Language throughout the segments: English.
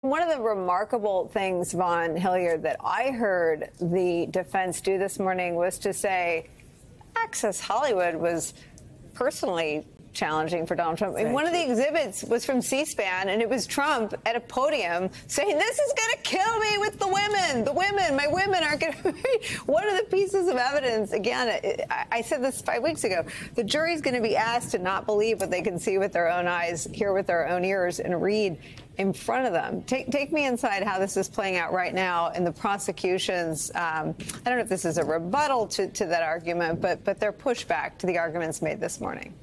One of the remarkable things, Vaughn Hilliard, that I heard the defense do this morning was to say Access Hollywood was personally challenging for Donald Trump. And one of the exhibits was from C-SPAN, and it was Trump at a podium saying, "This is going to kill me with the women, my women aren't going to." One of the pieces of evidence, again, I said this 5 weeks ago, the jury's going to be asked to not believe what they can see with their own eyes, hear with their own ears, and read in front of them. Take me inside how this is playing out right now in the prosecution's, I don't know if this is a rebuttal to that argument, but their pushback to the arguments made this morning.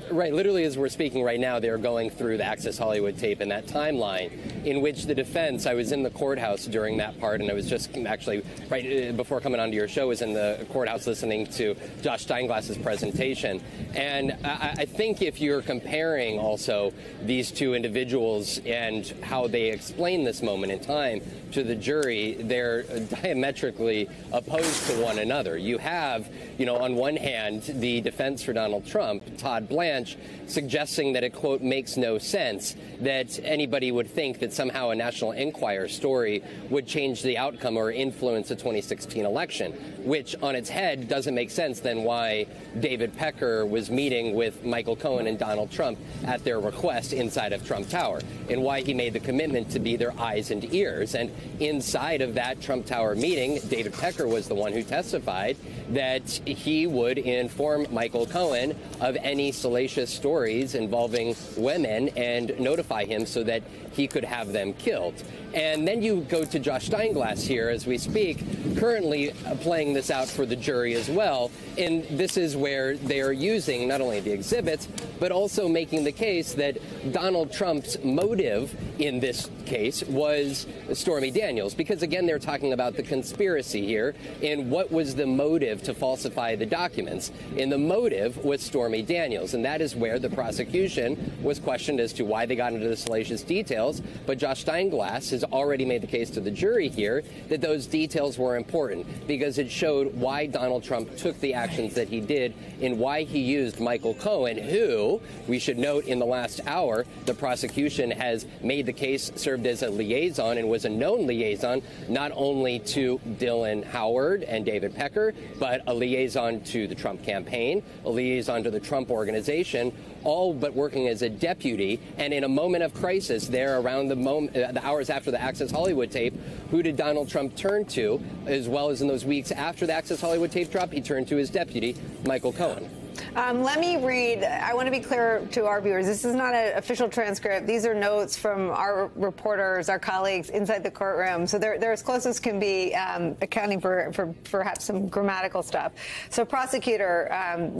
Right. Literally, as we're speaking right now, they're going through the Access Hollywood tape and that timeline in which the defense, I was in the courthouse during that part, and I was just actually right before coming onto your show, was in the courthouse listening to Josh Steinglass's presentation. And I think if you're comparing also these two individuals and how they explain this moment in time to the jury, they're diametrically opposed to one another. You have, on one hand, the defense for Donald Trump, Todd Blanche, suggesting that it, quote, makes no sense that anybody would think that somehow a National Enquirer story would change the outcome or influence the 2016 election, which on its head doesn't make sense then why David Pecker was meeting with Michael Cohen and Donald Trump at their request inside of Trump Tower, and why he made the commitment to be their eyes and ears. And inside of that Trump Tower meeting, David Pecker was the one who testified that he would inform Michael Cohen of any salacious stories involving women and notify him so that he could have them killed. And then you go to Josh Steinglass here as we speak, currently playing this out for the jury as well. And this is where they are using not only the exhibits, but also making the case that Donald Trump's motive in this case was Stormy Daniels. Because, again, they're talking about the conspiracy here and what was the motive to falsify the documents. And the motive was Stormy Daniels. And that is where the prosecution was questioned as to why they got into the salacious details. But Josh Steinglass has already made the case to the jury here that those details were important because it showed why Donald Trump took the actions that he did and why he used Michael Cohen, who, we should note, in the last hour, the prosecution has made the case, served as a liaison and was a known liaison, not only to Dylan Howard and David Pecker, but a liaison to the Trump campaign, a liaison to the Trump organization, all but working as a deputy. And in a moment of crisis there around the hours after the Access Hollywood tape, who did Donald Trump turn to, as well as in those weeks after the Access Hollywood tape drop? He turned to his deputy, Michael Cohen. Let me read. I want to be clear to our viewers. This is not an official transcript. These are notes from our reporters, our colleagues inside the courtroom. So they're as close as can be, accounting for perhaps some grammatical stuff. So prosecutor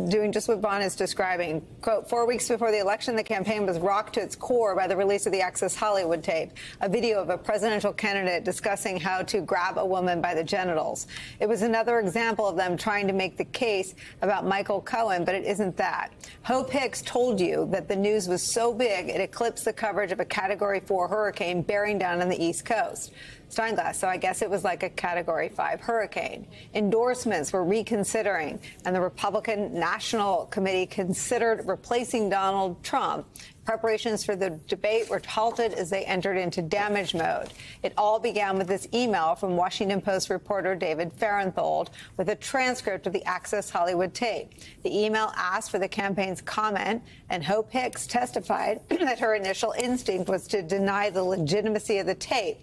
doing just what Vaughn is describing. Quote, 4 weeks before the election, the campaign was rocked to its core by the release of the Access Hollywood tape, a video of a presidential candidate discussing how to grab a woman by the genitals. It was another example of them trying to make the case about Michael Cohen, but it isn't that. Hope Hicks told you that the news was so big it eclipsed the coverage of a Category 4 hurricane bearing down on the East Coast. Steinglass, so I guess it was like a Category 5 hurricane. Endorsements were reconsidering, and the Republican National Committee considered replacing Donald Trump. Preparations for the debate were halted as they entered into damage mode. It all began with this email from Washington Post reporter David Fahrenthold with a transcript of the Access Hollywood tape. The email asked for the campaign's comment, and Hope Hicks testified that her initial instinct was to deny the legitimacy of the tape.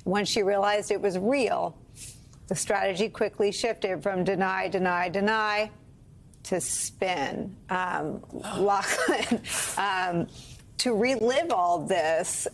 When she realized it was real, the strategy quickly shifted from deny, deny, deny to spin. Lachlan, to relive all this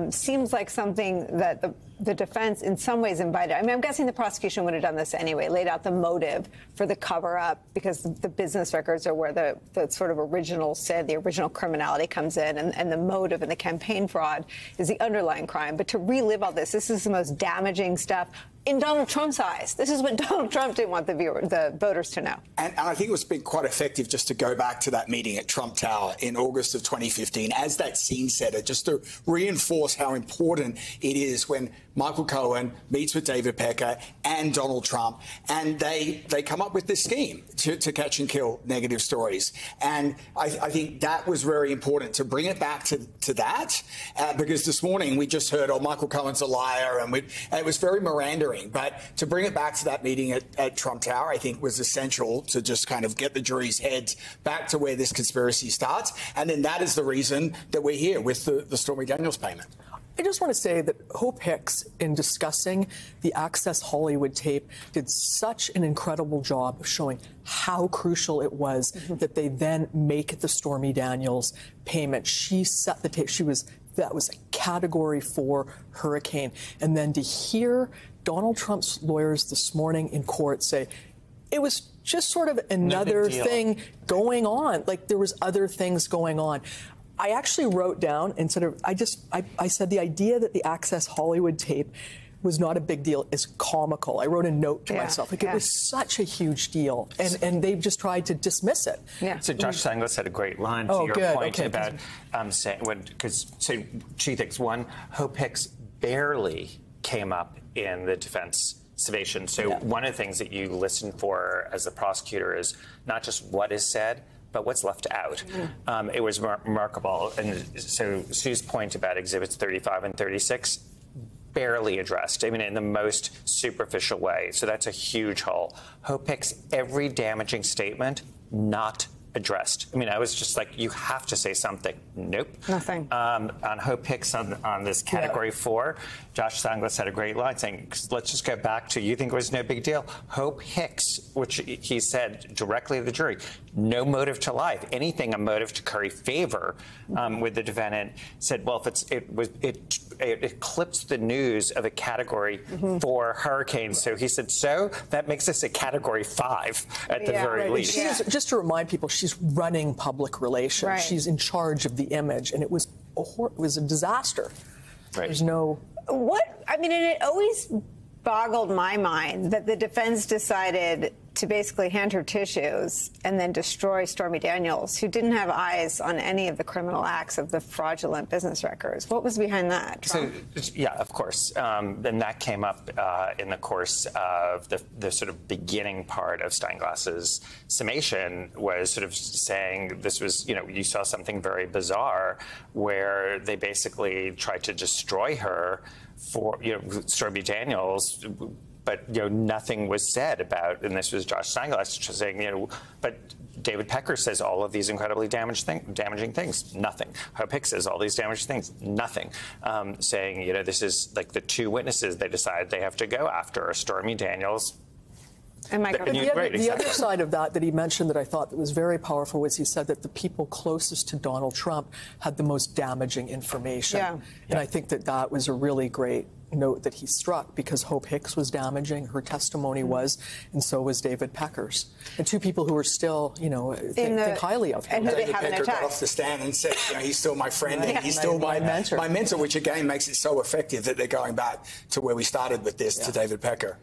seems like something that the defense in some ways invited. I mean, I'm guessing the prosecution would have done this anyway, laid out the motive for the cover-up, because the business records are where the sort of original sin, the original criminality comes in, and the motive and the campaign fraud is the underlying crime. But to relive all this is the most damaging stuff in Donald Trump's eyes. This is what Donald Trump didn't want the voters to know. And I think it's been quite effective just to go back to that meeting at Trump Tower in August of 2015 as that scene setter, just to reinforce how important it is when Michael Cohen meets with David Pecker and Donald Trump, and they come up with this scheme to catch and kill negative stories. And I think that was very important to bring it back to that, because this morning we just heard, oh, Michael Cohen's a liar, and it was very Miranda. But to bring it back to that meeting at Trump Tower, I think was essential to just kind of get the jury's heads back to where this conspiracy starts. And then that is the reason that we're here with the Stormy Daniels payment. I just want to say that Hope Hicks, in discussing the Access Hollywood tape, did such an incredible job of showing how crucial it was that they then make the Stormy Daniels payment. She set the tape. That was a Category 4 hurricane. And then to hear Donald Trump's lawyers this morning in court say it was just sort of another thing going on, like there was other things going on. I actually wrote down, instead of, I said the idea that the Access Hollywood tape was not a big deal is comical. I wrote a note to myself. Like, it was such a huge deal, and they've just tried to dismiss it. Yeah. So Josh Stanglis had a great line to your point about saying, because two things. One, Hope Hicks barely came up in the defense summation. So one of the things that you listen for as the prosecutor is not just what is said, but what's left out. It was remarkable. And so Sue's point about Exhibits 35 and 36, barely addressed, I mean, in the most superficial way. So that's a huge hole. Hope Hicks, every damaging statement, not addressed. I mean, I was just like, you have to say something. Nope. Nothing. On Hope Hicks on this Category 4, Josh Stanglis had a great line saying, let's just go back to, you think it was no big deal. Hope Hicks, which he said directly to the jury, no motive to lie. If anything, a motive to curry favor with the defendant, said, well, if it eclipsed the news of a Category 4 hurricane. So he said, so that makes us a Category 5 at the very least. Just to remind people, she's running public relations. She's in charge of the image, and it was a disaster. There's no... I mean, and it always boggled my mind that the defense decided to basically hand her tissues and then destroy Stormy Daniels, who didn't have eyes on any of the criminal acts of the fraudulent business records. What was behind that, Trump? So, yeah, of course. Then that came up in the course of the sort of beginning part of Steinglass's summation, was sort of saying this was, you saw something very bizarre where they basically tried to destroy her for, Stormy Daniels, but nothing was said about, and this was Josh Stanglis saying, but David Pecker says all of these incredibly damaging things, nothing. Hope Hicks says all these damaging things, nothing. Saying, this is like the two witnesses they decide they have to go after are Stormy Daniels. And the other side of that he mentioned that I thought that was very powerful was he said that the people closest to Donald Trump had the most damaging information. And I think that was a really great note that he struck, because Hope Hicks was damaging, her testimony was, and so was David Pecker's. And two people who are still, think highly of him. And David Pecker got off the stand and said, he's still my friend, and he's still my mentor, which again makes it so effective that they're going back to where we started with this, to David Pecker.